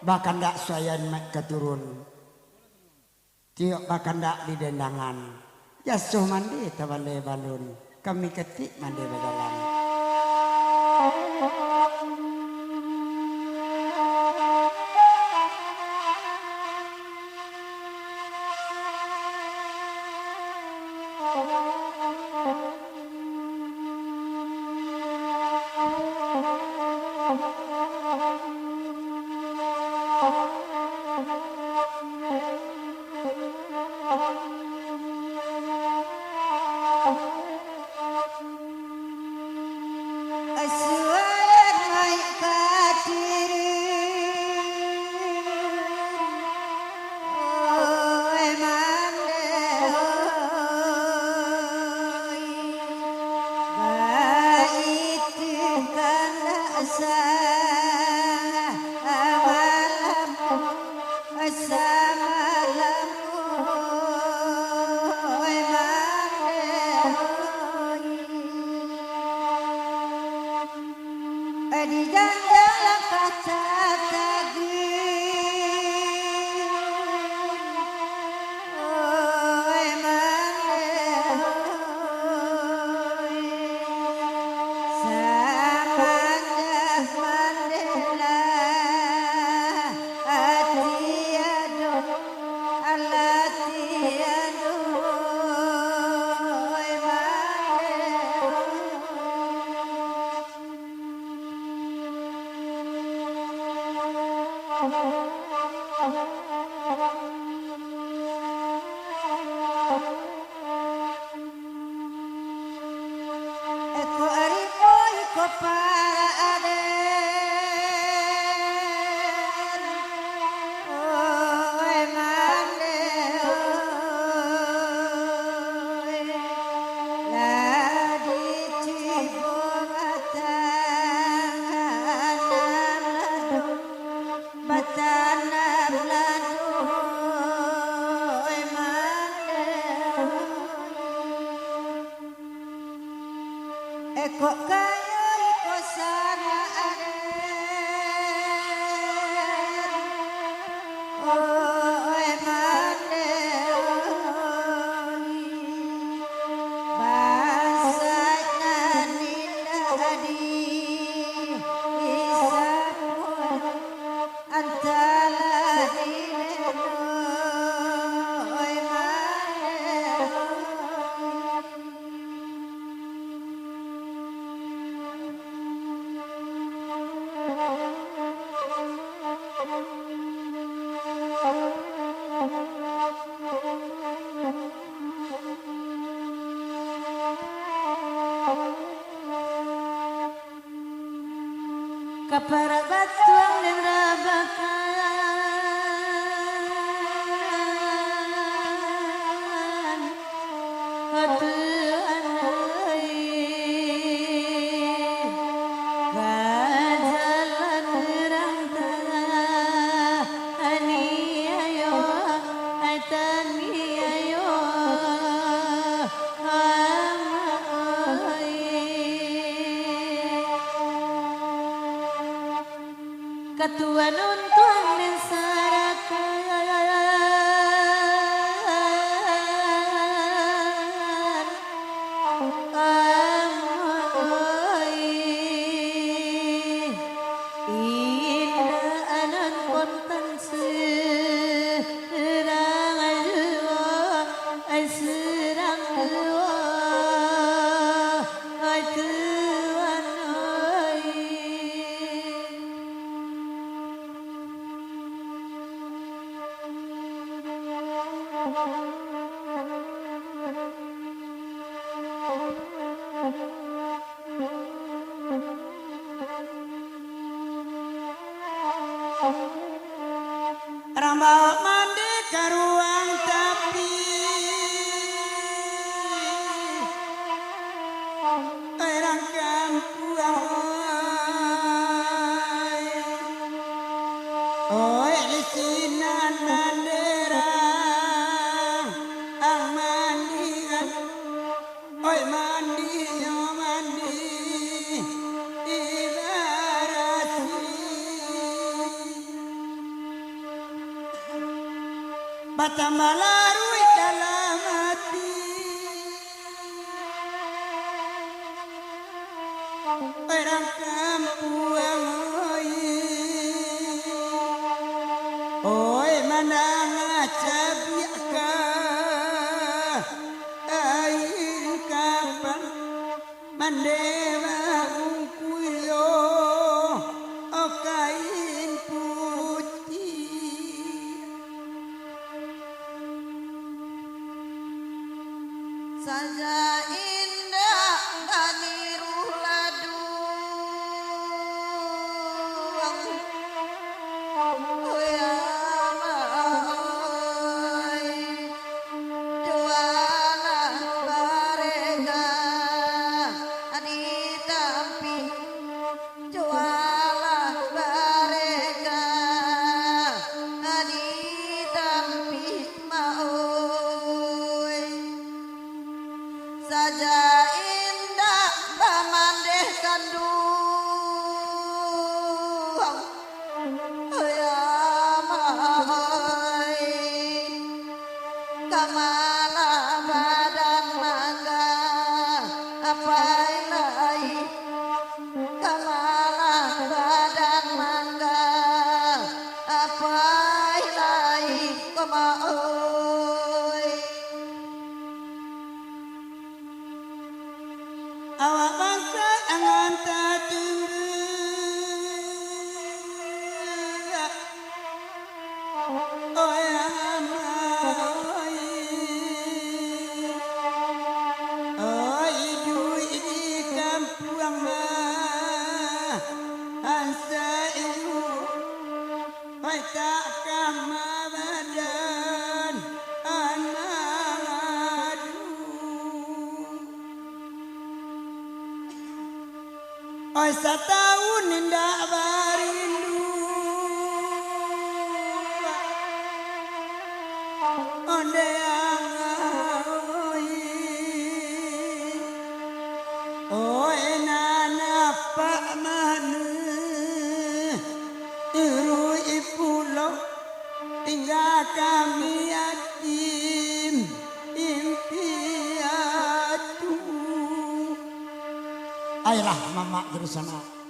bahkan ndak sayan mek keturun tiok bahkan ndak di dendangan jasuh mandi tabale balun kami ketik mandi badalan Kapara batuang dan rabakan hatu anai gajalan terang tengah ani ayo aitani ayo Katuan untuan dan sarakan amoi indah anan kontan serang serang Rambau mandi ke ruang tapi orang kampung oi lisinan mandera ang mandian oi mandi yo mandi ibarasi Batambah larut dalam hati orang kampung oi manang cabiaka air kapan mandewa ungkuyo o kain putih saja indah kaniru ladu saja indah bamandeh kanduang ya mai kamala badan mangga apa ilai kamala badan mangga apa ilai koma awak bangsa angan tatunggu oi amai oi dui di kampung mah ansa ibu oi tak kama badan anak oi setahun indah barindu onde oi oi nana pak manu iru ipulo tinggal kami yatim impiatu ayolah mama dari sana